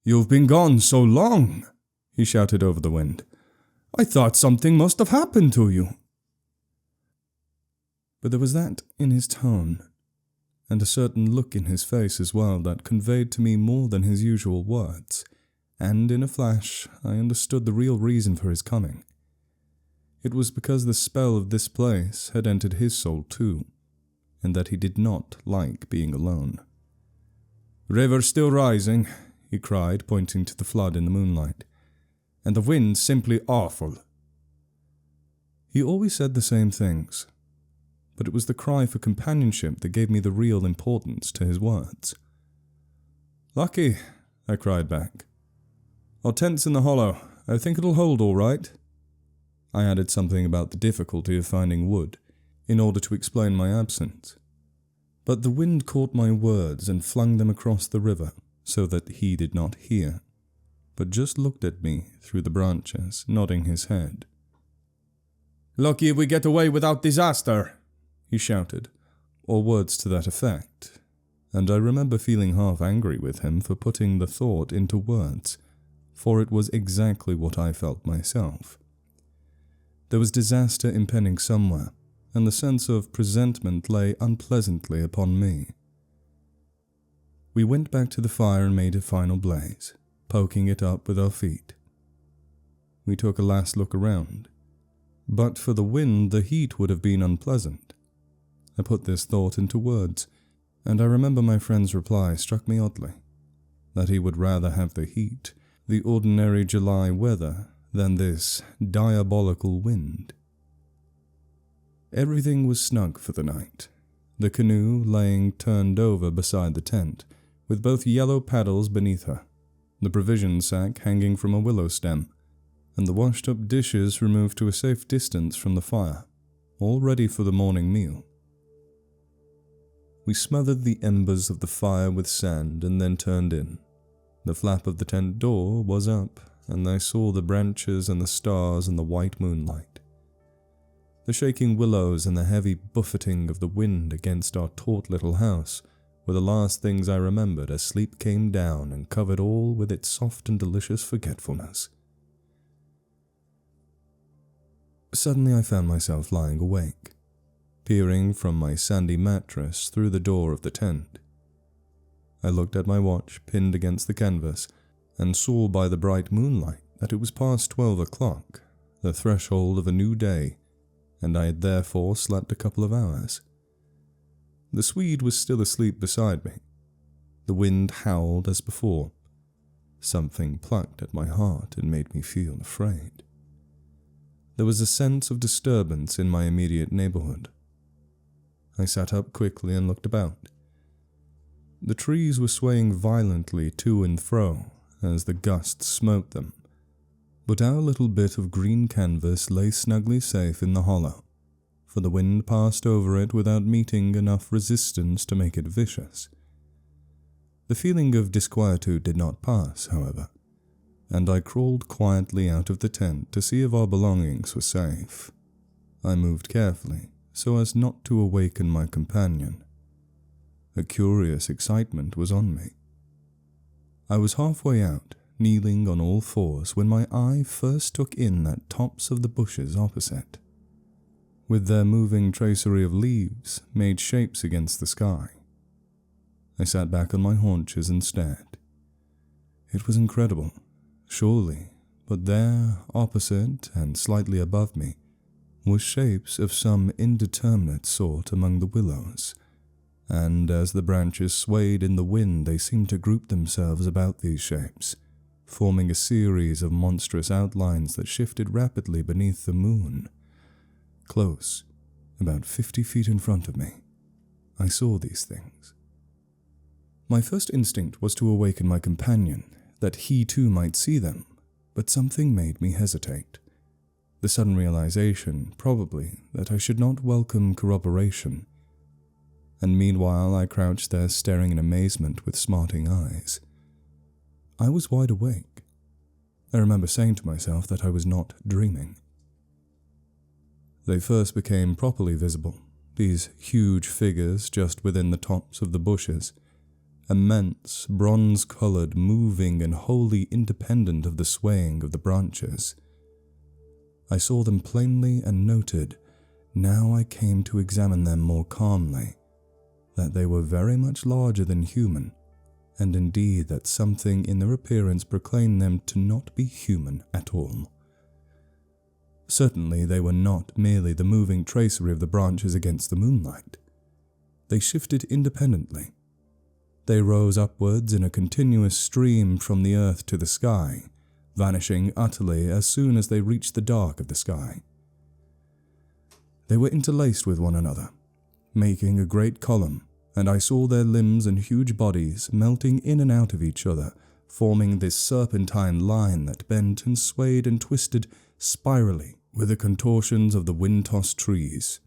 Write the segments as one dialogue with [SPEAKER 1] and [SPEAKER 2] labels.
[SPEAKER 1] "You've been gone so long," he shouted over the wind. "I thought something must have happened to you." But there was that in his tone, and a certain look in his face as well, that conveyed to me more than his usual words, and in a flash I understood the real reason for his coming. It was because the spell of this place had entered his soul too, and that he did not like being alone. "River's still rising," he cried, pointing to the flood in the moonlight, "and the wind's simply awful." He always said the same things, but it was the cry for companionship that gave me the real importance to his words. "Lucky," I cried back. "Our tent's in the hollow. I think it'll hold all right." I added something about the difficulty of finding wood, in order to explain my absence. But the wind caught my words and flung them across the river, so that he did not hear, but just looked at me through the branches, nodding his head. "Lucky if we get away without disaster," he shouted, or words to that effect, and I remember feeling half angry with him for putting the thought into words, for it was exactly what I felt myself. There was disaster impending somewhere, and the sense of presentiment lay unpleasantly upon me. We went back to the fire and made a final blaze, poking it up with our feet. We took a last look around. But for the wind, the heat would have been unpleasant. I put this thought into words, and I remember my friend's reply struck me oddly, that he would rather have the heat, the ordinary July weather, than this diabolical wind. Everything was snug for the night, the canoe laying turned over beside the tent, with both yellow paddles beneath her, the provision sack hanging from a willow stem, and the washed-up dishes removed to a safe distance from the fire, all ready for the morning meal. We smothered the embers of the fire with sand and then turned in. The flap of the tent door was up, and I saw the branches and the stars in the white moonlight. The shaking willows and the heavy buffeting of the wind against our taut little house were the last things I remembered as sleep came down and covered all with its soft and delicious forgetfulness. Suddenly I found myself lying awake, peering from my sandy mattress through the door of the tent. I looked at my watch pinned against the canvas and saw by the bright moonlight that it was past 12 o'clock, the threshold of a new day, and I had therefore slept a couple of hours. The Swede was still asleep beside me. The wind howled as before. Something plucked at my heart and made me feel afraid. There was a sense of disturbance in my immediate neighborhood. I sat up quickly and looked about. The trees were swaying violently to and fro as the gusts smote them, but our little bit of green canvas lay snugly safe in the hollow, for the wind passed over it without meeting enough resistance to make it vicious. The feeling of disquietude did not pass, however, and I crawled quietly out of the tent to see if our belongings were safe. I moved carefully, so as not to awaken my companion. A curious excitement was on me. I was halfway out, kneeling on all fours, when my eye first took in that tops of the bushes opposite, with their moving tracery of leaves, made shapes against the sky. I sat back on my haunches and stared. It was incredible, surely, but there, opposite and slightly above me, were shapes of some indeterminate sort among the willows, and as the branches swayed in the wind they seemed to group themselves about these shapes, forming a series of monstrous outlines that shifted rapidly beneath the moon. Close, about 50 feet in front of me, I saw these things. My first instinct was to awaken my companion, that he too might see them, but something made me hesitate. The sudden realization, probably, that I should not welcome corroboration, and meanwhile I crouched there staring in amazement with smarting eyes. I was wide awake. I remember saying to myself that I was not dreaming. They first became properly visible, these huge figures just within the tops of the bushes, immense, bronze-colored, moving and wholly independent of the swaying of the branches. I saw them plainly and noted, now I came to examine them more calmly, that they were very much larger than human, and indeed that something in their appearance proclaimed them to not be human at all. Certainly they were not merely the moving tracery of the branches against the moonlight. They shifted independently. They rose upwards in a continuous stream from the earth to the sky, vanishing utterly as soon as they reached the dark of the sky. They were interlaced with one another, making a great column, and I saw their limbs and huge bodies melting in and out of each other, forming this serpentine line that bent and swayed and twisted spirally with the contortions of the wind-tossed trees.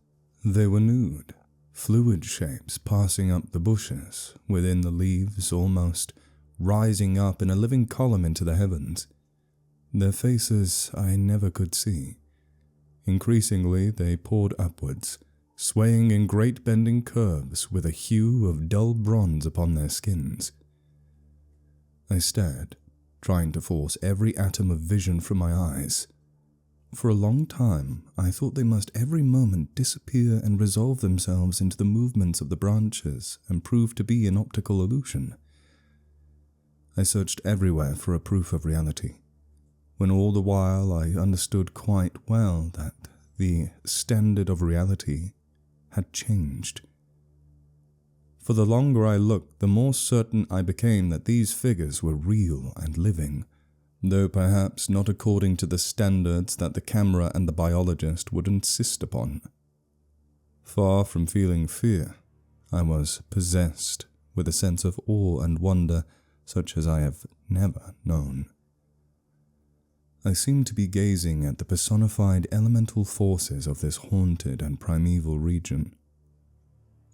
[SPEAKER 1] They were nude, fluid shapes passing up the bushes, within the leaves almost, rising up in a living column into the heavens. Their faces I never could see. Increasingly they poured upwards, swaying in great bending curves with a hue of dull bronze upon their skins. I stared, trying to force every atom of vision from my eyes. For a long time I thought they must every moment disappear and resolve themselves into the movements of the branches and prove to be an optical illusion. I searched everywhere for a proof of reality, when all the while I understood quite well that the standard of reality had changed. For the longer I looked, the more certain I became that these figures were real and living, though perhaps not according to the standards that the camera and the biologist would insist upon. Far from feeling fear, I was possessed with a sense of awe and wonder such as I have never known. I seemed to be gazing at the personified elemental forces of this haunted and primeval region.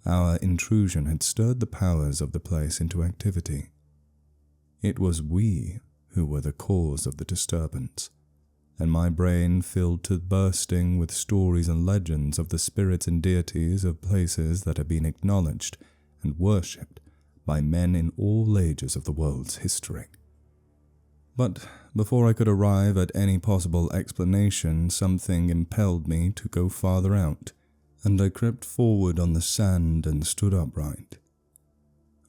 [SPEAKER 1] Our intrusion had stirred the powers of the place into activity. It was we who were the cause of the disturbance, and my brain filled to bursting with stories and legends of the spirits and deities of places that had been acknowledged and worshipped by men in all ages of the world's history. But before I could arrive at any possible explanation, something impelled me to go farther out, and I crept forward on the sand and stood upright.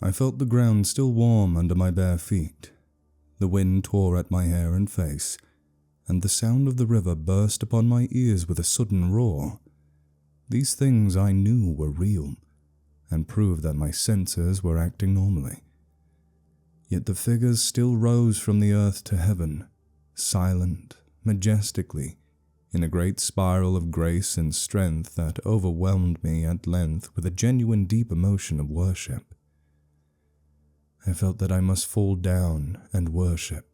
[SPEAKER 1] I felt the ground still warm under my bare feet. The wind tore at my hair and face, and the sound of the river burst upon my ears with a sudden roar. These things I knew were real, and proved that my senses were acting normally. Yet the figures still rose from the earth to heaven, silent, majestically, in a great spiral of grace and strength that overwhelmed me at length with a genuine deep emotion of worship. I felt that I must fall down and worship,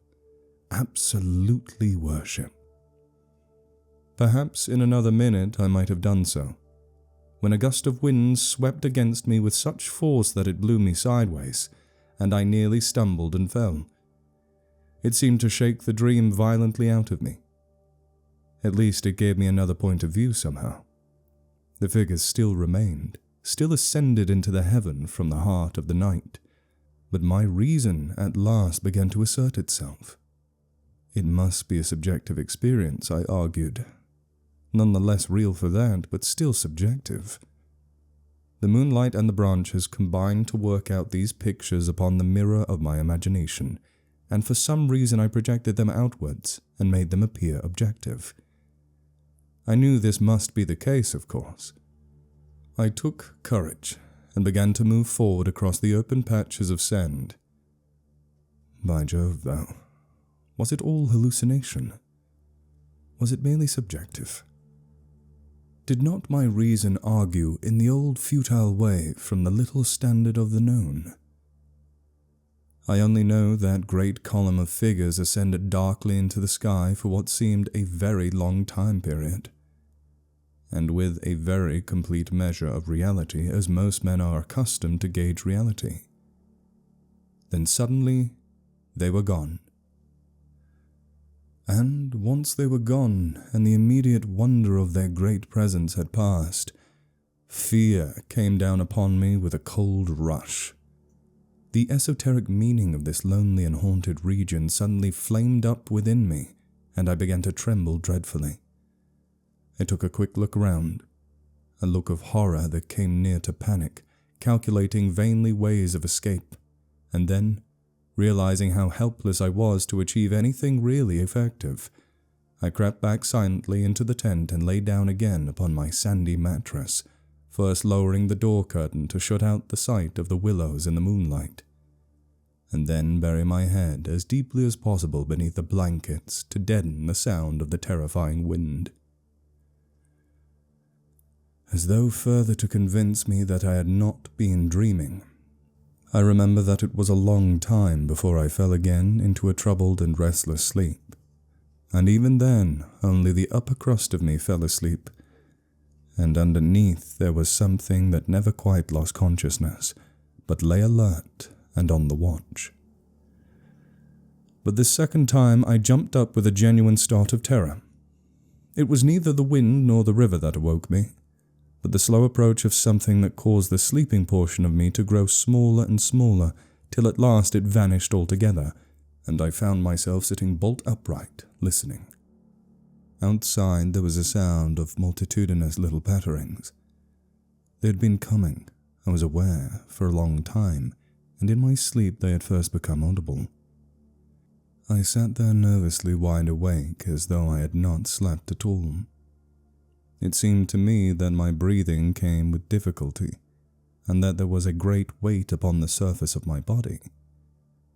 [SPEAKER 1] absolutely worship. Perhaps in another minute I might have done so, when a gust of wind swept against me with such force that it blew me sideways, and I nearly stumbled and fell. It seemed to shake the dream violently out of me. At least it gave me another point of view somehow. The figures still remained, still ascended into the heaven from the heart of the night, but my reason at last began to assert itself. It must be a subjective experience, I argued. None the less real for that, but still subjective. The moonlight and the branches combined to work out these pictures upon the mirror of my imagination, and for some reason I projected them outwards and made them appear objective. I knew this must be the case, of course. I took courage and began to move forward across the open patches of sand. By Jove, though, was it all hallucination? Was it merely subjective? Did not my reason argue in the old futile way from the little standard of the known? I only know that great column of figures ascended darkly into the sky for what seemed a very long time period, and with a very complete measure of reality as most men are accustomed to gauge reality. Then suddenly they were gone. And once they were gone, and the immediate wonder of their great presence had passed, fear came down upon me with a cold rush. The esoteric meaning of this lonely and haunted region suddenly flamed up within me, and I began to tremble dreadfully. I took a quick look around, a look of horror that came near to panic, calculating vainly ways of escape, and then, realizing how helpless I was to achieve anything really effective, I crept back silently into the tent and lay down again upon my sandy mattress, first lowering the door curtain to shut out the sight of the willows in the moonlight, and then bury my head as deeply as possible beneath the blankets to deaden the sound of the terrifying wind. As though further to convince me that I had not been dreaming, I remember that it was a long time before I fell again into a troubled and restless sleep, and even then only the upper crust of me fell asleep, and underneath there was something that never quite lost consciousness, but lay alert and on the watch. But this second time I jumped up with a genuine start of terror. It was neither the wind nor the river that awoke me, but the slow approach of something that caused the sleeping portion of me to grow smaller and smaller, till at last it vanished altogether, and I found myself sitting bolt upright, listening. Outside there was a sound of multitudinous little patterings. They had been coming, I was aware, for a long time, and in my sleep they had first become audible. I sat there nervously wide awake, as though I had not slept at all. It seemed to me that my breathing came with difficulty, and that there was a great weight upon the surface of my body.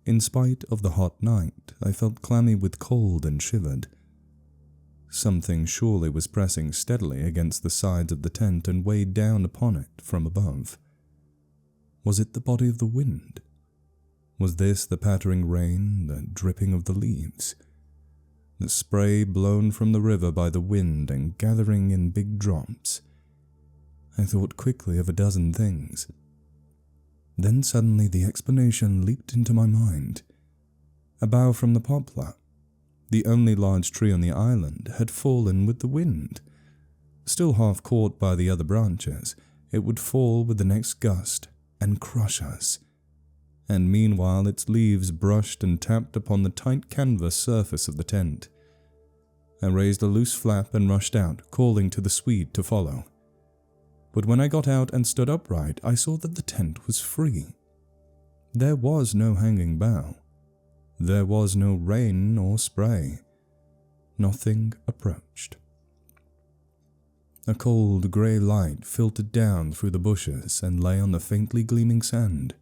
[SPEAKER 1] In spite of the hot night, I felt clammy with cold and shivered. Something surely was pressing steadily against the sides of the tent and weighed down upon it from above. Was it the body of the wind? Was this the pattering rain, the dripping of the leaves? The spray blown from the river by the wind and gathering in big drops? I thought quickly of a dozen things. Then suddenly the explanation leaped into my mind. A bough from the poplar, the only large tree on the island, had fallen with the wind. Still half caught by the other branches, it would fall with the next gust and crush us. And meanwhile its leaves brushed and tapped upon the tight canvas surface of the tent. I raised a loose flap and rushed out, calling to the Swede to follow. But when I got out and stood upright, I saw that the tent was free. There was no hanging bough. There was no rain or spray. Nothing approached. A cold grey light filtered down through the bushes and lay on the faintly gleaming sand.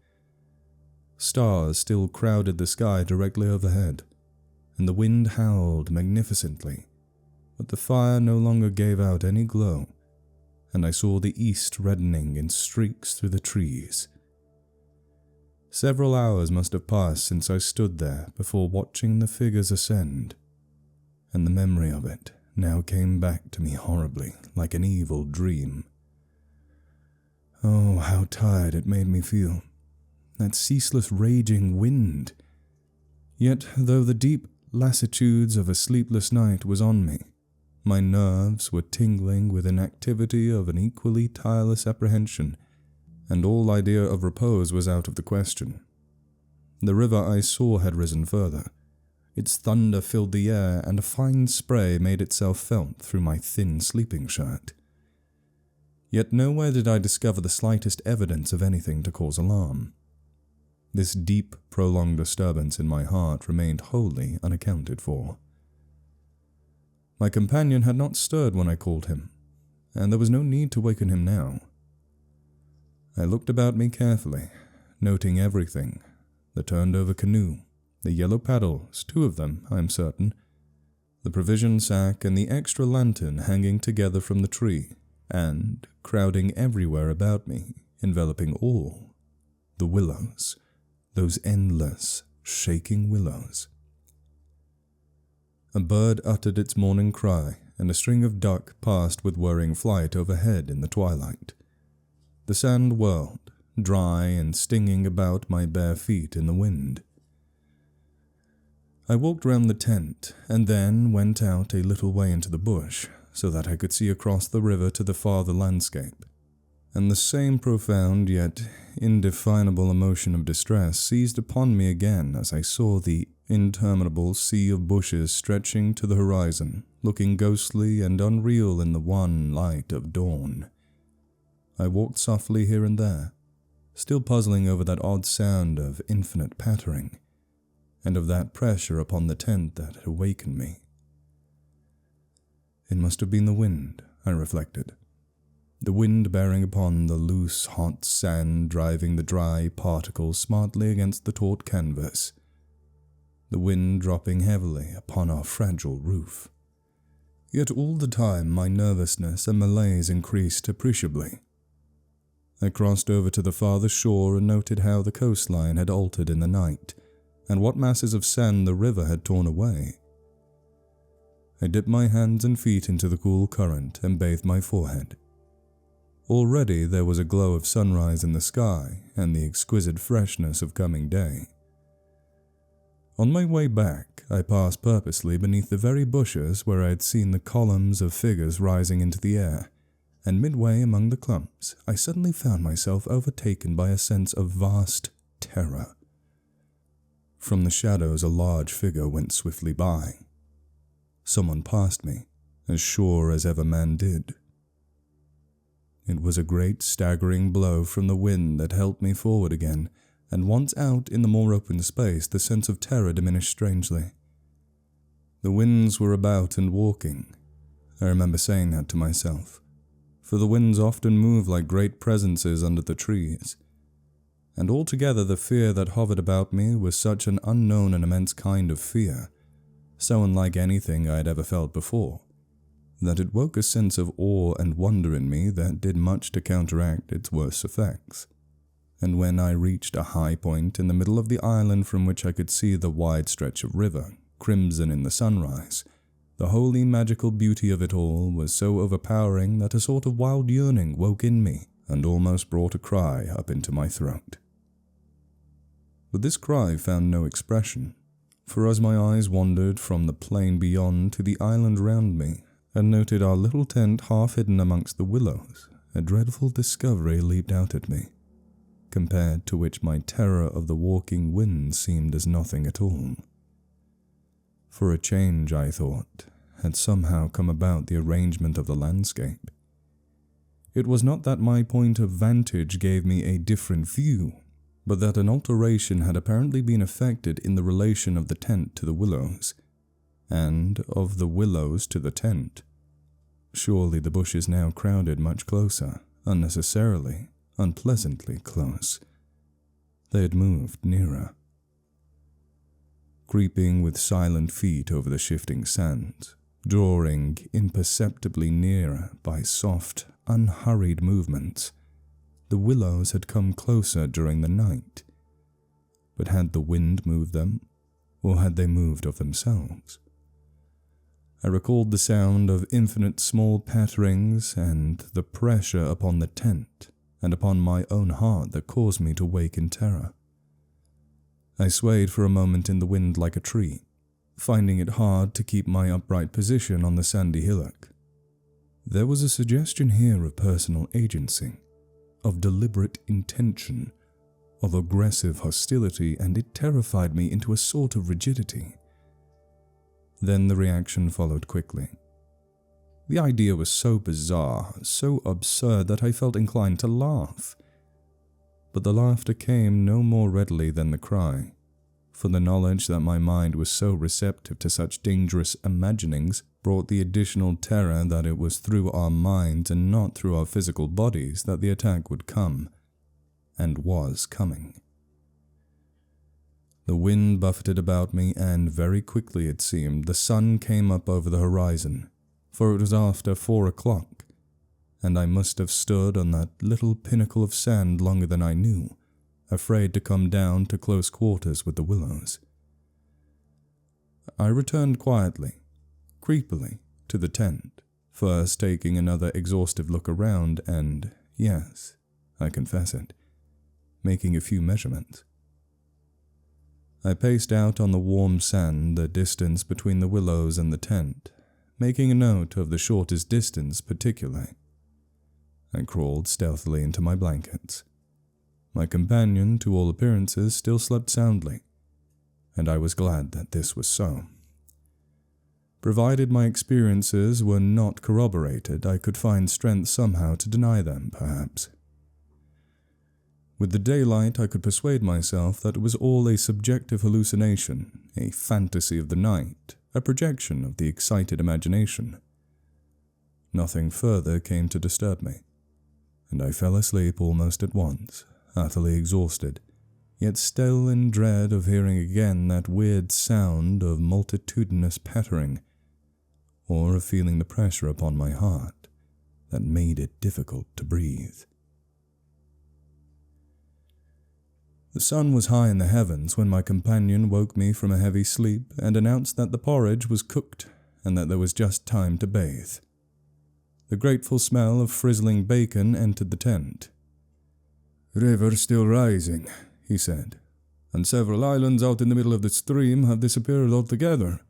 [SPEAKER 1] Stars still crowded the sky directly overhead, and the wind howled magnificently, but the fire no longer gave out any glow, and I saw the east reddening in streaks through the trees. Several hours must have passed since I stood there before watching the figures ascend, and the memory of it now came back to me horribly, like an evil dream. Oh, how tired it made me feel. That ceaseless raging wind. Yet, though the deep lassitudes of a sleepless night was on me, my nerves were tingling with an activity of an equally tireless apprehension, and all idea of repose was out of the question. The river I saw had risen further. Its thunder filled the air, and a fine spray made itself felt through my thin sleeping shirt. Yet nowhere did I discover the slightest evidence of anything to cause alarm. This deep, prolonged disturbance in my heart remained wholly unaccounted for. My companion had not stirred when I called him, and there was no need to waken him now. I looked about me carefully, noting everything: the turned-over canoe, the yellow paddles, 2 of them, I am certain, the provision sack, and the extra lantern hanging together from the tree, and, crowding everywhere about me, enveloping all, the willows, those endless, shaking willows. A bird uttered its morning cry, and a string of duck passed with whirring flight overhead in the twilight. The sand whirled, dry and stinging about my bare feet in the wind. I walked round the tent, and then went out a little way into the bush, so that I could see across the river to the farther landscape, and the same profound yet indefinable emotion of distress seized upon me again as I saw the interminable sea of bushes stretching to the horizon, looking ghostly and unreal in the wan light of dawn. I walked softly here and there, still puzzling over that odd sound of infinite pattering, and of that pressure upon the tent that had awakened me. It must have been the wind, I reflected. The wind bearing upon the loose, hot sand, driving the dry particles smartly against the taut canvas. The wind dropping heavily upon our fragile roof. Yet all the time my nervousness and malaise increased appreciably. I crossed over to the farther shore and noted how the coastline had altered in the night, and what masses of sand the river had torn away. I dipped my hands and feet into the cool current and bathed my forehead. Already there was a glow of sunrise in the sky and the exquisite freshness of coming day. On my way back, I passed purposely beneath the very bushes where I had seen the columns of figures rising into the air, and midway among the clumps, I suddenly found myself overtaken by a sense of vast terror. From the shadows a large figure went swiftly by. Someone passed me, as sure as ever man did. It was a great staggering blow from the wind that helped me forward again, and once out in the more open space the sense of terror diminished strangely. The winds were about and walking. I remember saying that to myself, for the winds often move like great presences under the trees, and altogether the fear that hovered about me was such an unknown and immense kind of fear, so unlike anything I had ever felt before, that it woke a sense of awe and wonder in me that did much to counteract its worst effects. And when I reached a high point in the middle of the island from which I could see the wide stretch of river, crimson in the sunrise, the wholly magical beauty of it all was so overpowering that a sort of wild yearning woke in me and almost brought a cry up into my throat. But this cry found no expression, for as my eyes wandered from the plain beyond to the island round me, and noted our little tent half hidden amongst the willows, a dreadful discovery leaped out at me, compared to which my terror of the walking wind seemed as nothing at all. For a change, I thought, had somehow come about the arrangement of the landscape. It was not that my point of vantage gave me a different view, but that an alteration had apparently been effected in the relation of the tent to the willows, and of the willows to the tent. Surely the bushes now crowded much closer, unnecessarily, unpleasantly close. They had moved nearer. Creeping with silent feet over the shifting sands, drawing imperceptibly nearer by soft, unhurried movements, the willows had come closer during the night. But had the wind moved them, or had they moved of themselves? I recalled the sound of infinite small patterings and the pressure upon the tent and upon my own heart that caused me to wake in terror. I swayed for a moment in the wind like a tree, finding it hard to keep my upright position on the sandy hillock. There was a suggestion here of personal agency, of deliberate intention, of aggressive hostility, and it terrified me into a sort of rigidity. Then the reaction followed quickly. The idea was so bizarre, so absurd that I felt inclined to laugh. But the laughter came no more readily than the cry, for the knowledge that my mind was so receptive to such dangerous imaginings brought the additional terror that it was through our minds and not through our physical bodies that the attack would come, and was coming. The wind buffeted about me, and very quickly it seemed the sun came up over the horizon, for it was after 4 o'clock, and I must have stood on that little pinnacle of sand longer than I knew, afraid to come down to close quarters with the willows. I returned quietly, creepily, to the tent, first taking another exhaustive look around and, yes, I confess it, making a few measurements. I paced out on the warm sand the distance between the willows and the tent, making a note of the shortest distance particularly. I crawled stealthily into my blankets. My companion, to all appearances, still slept soundly, and I was glad that this was so. Provided my experiences were not corroborated, I could find strength somehow to deny them, perhaps. With the daylight, I could persuade myself that it was all a subjective hallucination, a fantasy of the night, a projection of the excited imagination. Nothing further came to disturb me, and I fell asleep almost at once, utterly exhausted, yet still in dread of hearing again that weird sound of multitudinous pattering, or of feeling the pressure upon my heart that made it difficult to breathe. The sun was high in the heavens when my companion woke me from a heavy sleep and announced that the porridge was cooked and that there was just time to bathe. The grateful smell of frizzling bacon entered the tent. "River still rising," he said, "and several islands out in the middle of the stream have disappeared altogether.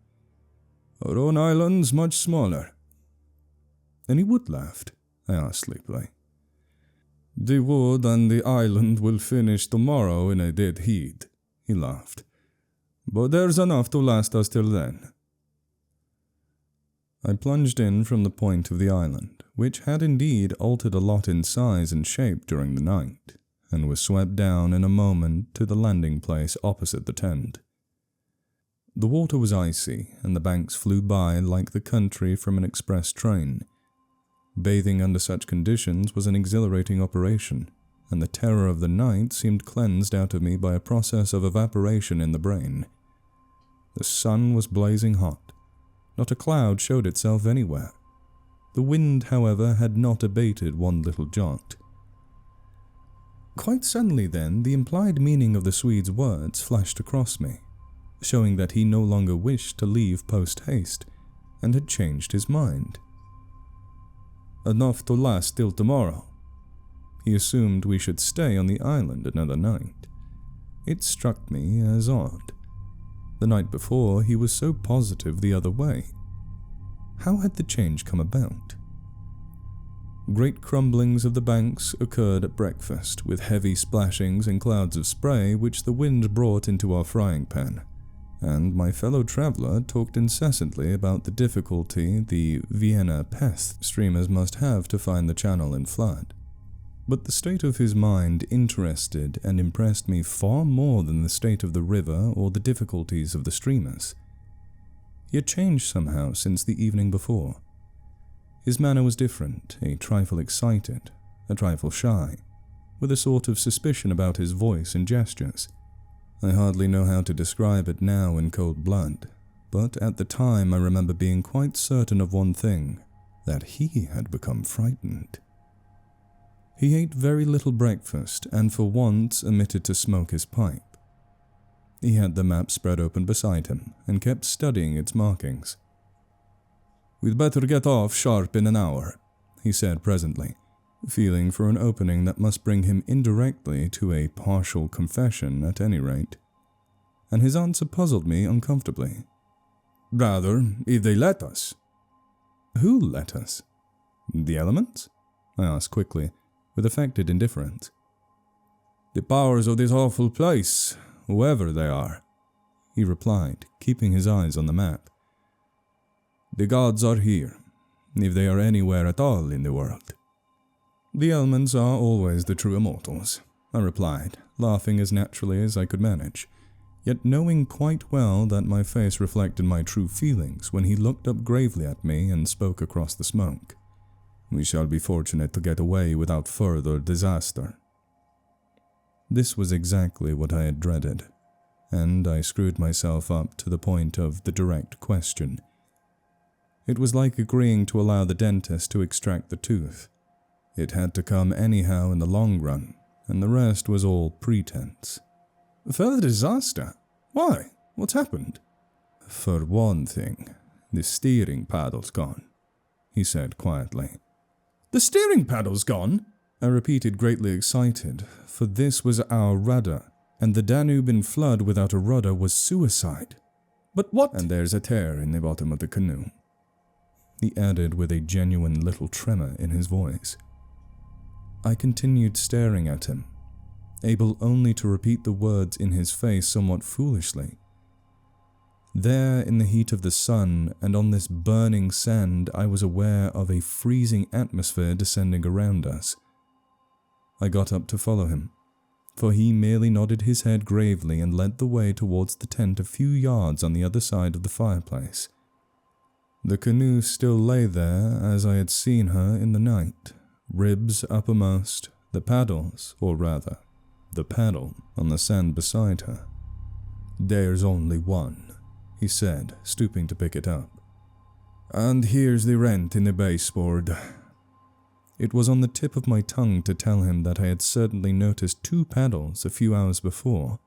[SPEAKER 1] Our own island's much smaller." "Any wood left?" I asked sleepily. "The wood and the island will finish tomorrow in a dead heat," he laughed. "But there's enough to last us till then." I plunged in from the point of the island, which had indeed altered a lot in size and shape during the night, and was swept down in a moment to the landing place opposite the tent. The water was icy, and the banks flew by like the country from an express train. Bathing under such conditions was an exhilarating operation, and the terror of the night seemed cleansed out of me by a process of evaporation in the brain. The sun was blazing hot. Not a cloud showed itself anywhere. The wind, however, had not abated one little jot. Quite suddenly then, the implied meaning of the Swede's words flashed across me, showing that he no longer wished to leave post-haste, and had changed his mind. "Enough to last till tomorrow." He assumed we should stay on the island another night. It struck me as odd. The night before, he was so positive the other way. How had the change come about? Great crumblings of the banks occurred at breakfast, with heavy splashings and clouds of spray which the wind brought into our frying pan, and my fellow traveller talked incessantly about the difficulty the Vienna Pest streamers must have to find the channel in flood. But the state of his mind interested and impressed me far more than the state of the river or the difficulties of the streamers. He had changed somehow since the evening before. His manner was different, a trifle excited, a trifle shy, with a sort of suspicion about his voice and gestures. I hardly know how to describe it now in cold blood, but at the time I remember being quite certain of one thing, that he had become frightened. He ate very little breakfast and for once omitted to smoke his pipe. He had the map spread open beside him and kept studying its markings. "We'd better get off sharp in an hour," he said presently, feeling for an opening that must bring him indirectly to a partial confession at any rate. And his answer puzzled me uncomfortably. "Rather, if they let us." "Who let us?" "The elements?" I asked quickly, with affected indifference. "The powers of this awful place, whoever they are," he replied, keeping his eyes on the map. "The gods are here, if they are anywhere at all in the world." "The elements are always the true immortals," I replied, laughing as naturally as I could manage, yet knowing quite well that my face reflected my true feelings when he looked up gravely at me and spoke across the smoke. "We shall be fortunate to get away without further disaster." This was exactly what I had dreaded, and I screwed myself up to the point of the direct question. It was like agreeing to allow the dentist to extract the tooth. It had to come anyhow in the long run, and the rest was all pretense. "Further disaster? Why? What's happened?" "For one thing, the steering paddle's gone," he said quietly. "The steering paddle's gone?" I repeated, greatly excited, for this was our rudder, and the Danube in flood without a rudder was suicide. "But what—" "And there's a tear in the bottom of the canoe," he added with a genuine little tremor in his voice. I continued staring at him, able only to repeat the words in his face somewhat foolishly. There in the heat of the sun and on this burning sand, I was aware of a freezing atmosphere descending around us. I got up to follow him, for he merely nodded his head gravely and led the way towards the tent a few yards on the other side of the fireplace. The canoe still lay there as I had seen her in the night, ribs uppermost, the paddle on the sand beside her. "There's only one," he said, stooping to pick it up. "And here's the rent in the baseboard." It was on the tip of my tongue to tell him that I had certainly noticed 2 paddles a few hours before,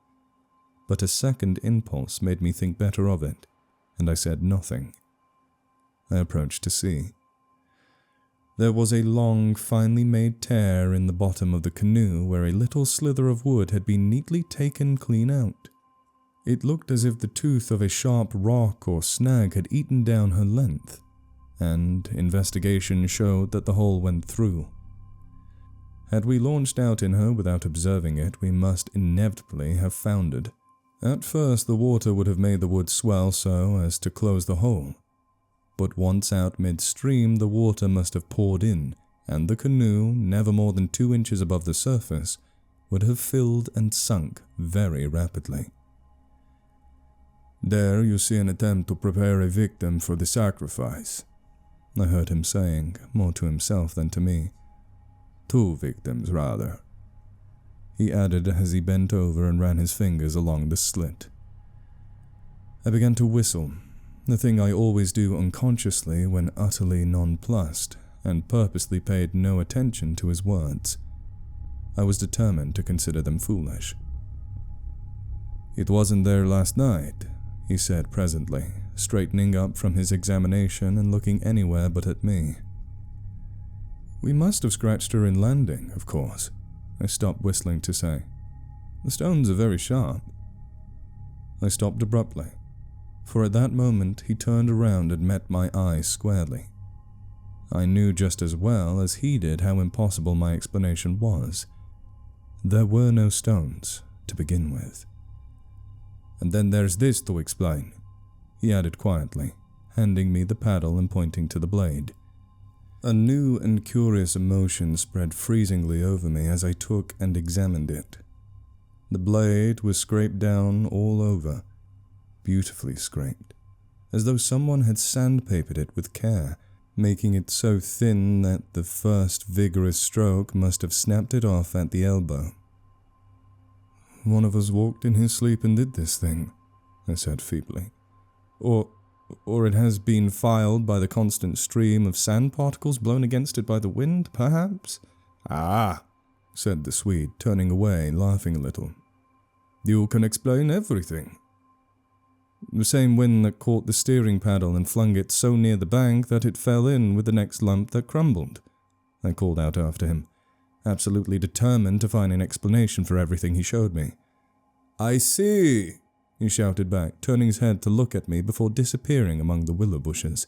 [SPEAKER 1] but a second impulse made me think better of it, and I said nothing. I approached to see. There was a long, finely made tear in the bottom of the canoe where a little slither of wood had been neatly taken clean out. It looked as if the tooth of a sharp rock or snag had eaten down her length, and investigation showed that the hole went through. Had we launched out in her without observing it, we must inevitably have foundered. At first the water would have made the wood swell so as to close the hole, but once out midstream the water must have poured in, and the canoe, never more than 2 inches above the surface, would have filled and sunk very rapidly. "There you see an attempt to prepare a victim for the sacrifice," I heard him saying, more to himself than to me. 2 victims, rather," he added as he bent over and ran his fingers along the slit. I began to whistle, the thing I always do unconsciously when utterly nonplussed, and purposely paid no attention to his words. I was determined to consider them foolish. "It wasn't there last night," he said presently, straightening up from his examination and looking anywhere but at me. "We must have scratched her in landing, of course," I stopped whistling to say. "The stones are very sharp." I stopped abruptly, for at that moment he turned around and met my eye squarely. I knew just as well as he did how impossible my explanation was. There were no stones, to begin with. "And then there's this to explain," he added quietly, handing me the paddle and pointing to the blade. A new and curious emotion spread freezingly over me as I took and examined it. The blade was scraped down all over, beautifully scraped, as though someone had sandpapered it with care, making it so thin that the first vigorous stroke must have snapped it off at the elbow. "One of us walked in his sleep and did this thing," I said feebly. Or it has been filed by the constant stream of sand particles blown against it by the wind, perhaps?" "Ah," said the Swede, turning away, laughing a little. "You can explain everything." "The same wind that caught the steering paddle and flung it so near the bank that it fell in with the next lump that crumbled," I called out after him, absolutely determined to find an explanation for everything he showed me. "I see," he shouted back, turning his head to look at me before disappearing among the willow bushes.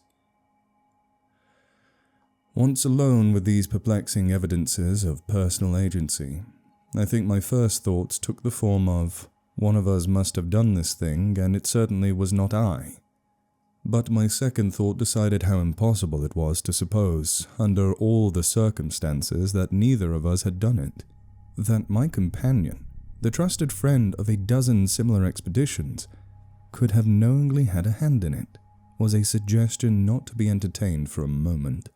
[SPEAKER 1] Once alone with these perplexing evidences of personal agency, I think my first thoughts took the form of, one of us must have done this thing, and it certainly was not I. But my second thought decided how impossible it was to suppose, under all the circumstances, that neither of us had done it. That my companion, the trusted friend of a dozen similar expeditions, could have knowingly had a hand in it, was a suggestion not to be entertained for a moment.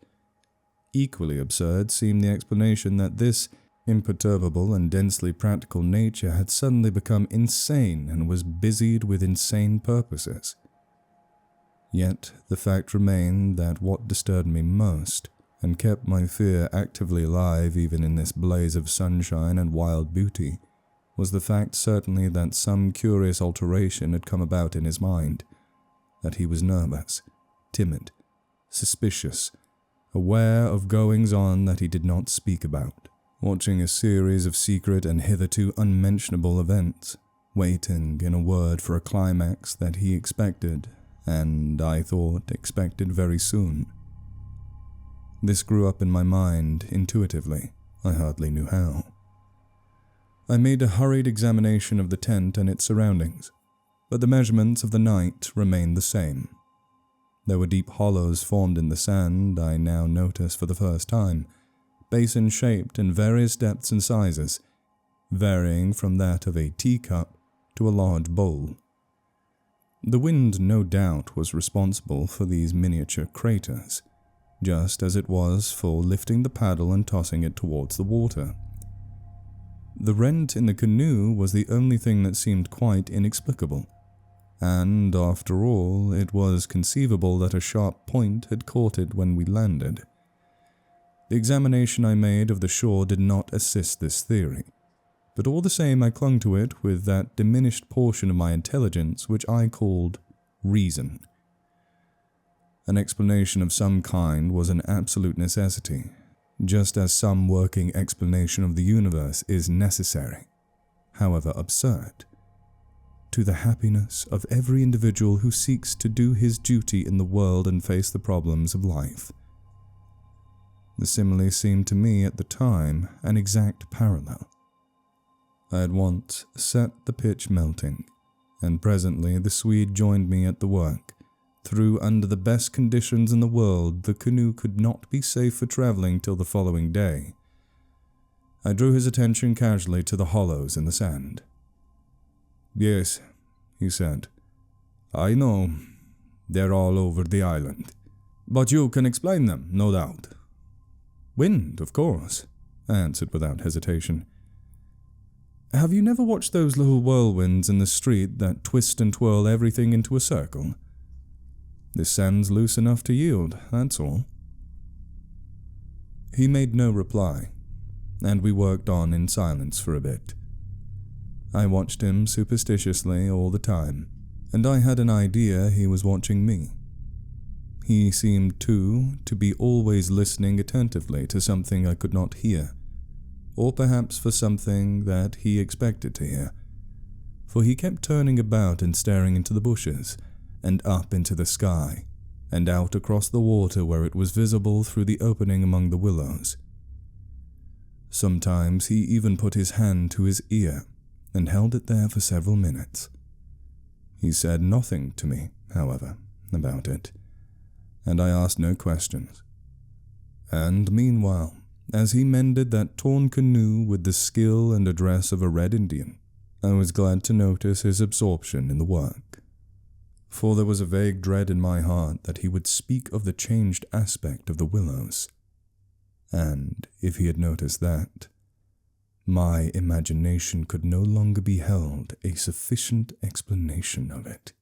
[SPEAKER 1] Equally absurd seemed the explanation that this imperturbable and densely practical nature had suddenly become insane and was busied with insane purposes. Yet the fact remained that what disturbed me most, and kept my fear actively alive even in this blaze of sunshine and wild beauty, was the fact certainly that some curious alteration had come about in his mind, that he was nervous, timid, suspicious, aware of goings-on that he did not speak about, watching a series of secret and hitherto unmentionable events, waiting, in a word, for a climax that he expected, and, I thought, expected very soon. This grew up in my mind intuitively, I hardly knew how. I made a hurried examination of the tent and its surroundings, but the measurements of the night remained the same. There were deep hollows formed in the sand, I now noticed for the first time, basin-shaped in various depths and sizes, varying from that of a teacup to a large bowl. The wind no doubt was responsible for these miniature craters, just as it was for lifting the paddle and tossing it towards the water. The rent in the canoe was the only thing that seemed quite inexplicable, and after all, it was conceivable that a sharp point had caught it when we landed. The examination I made of the shore did not assist this theory, but all the same I clung to it with that diminished portion of my intelligence which I called reason. An explanation of some kind was an absolute necessity, just as some working explanation of the universe is necessary, however absurd, to the happiness of every individual who seeks to do his duty in the world and face the problems of life. The simile seemed to me at the time an exact parallel. I had once set the pitch melting, and presently the Swede joined me at the work. Through under the best conditions in the world, the canoe could not be safe for traveling till the following day. I drew his attention casually to the hollows in the sand. "Yes," he said, "I know. They're all over the island. But you can explain them, no doubt." "Wind, of course," I answered without hesitation. "Have you never watched those little whirlwinds in the street that twist and twirl everything into a circle? This sand's loose enough to yield, that's all." He made no reply, and we worked on in silence for a bit. I watched him superstitiously all the time, and I had an idea he was watching me. He seemed, too, to be always listening attentively to something I could not hear, or perhaps for something that he expected to hear, for he kept turning about and staring into the bushes, and up into the sky, and out across the water where it was visible through the opening among the willows. Sometimes he even put his hand to his ear, and held it there for several minutes. He said nothing to me, however, about it, and I asked no questions. And meanwhile, as he mended that torn canoe with the skill and address of a Red Indian, I was glad to notice his absorption in the work. For there was a vague dread in my heart that he would speak of the changed aspect of the willows. And if he had noticed that, my imagination could no longer be held a sufficient explanation of it.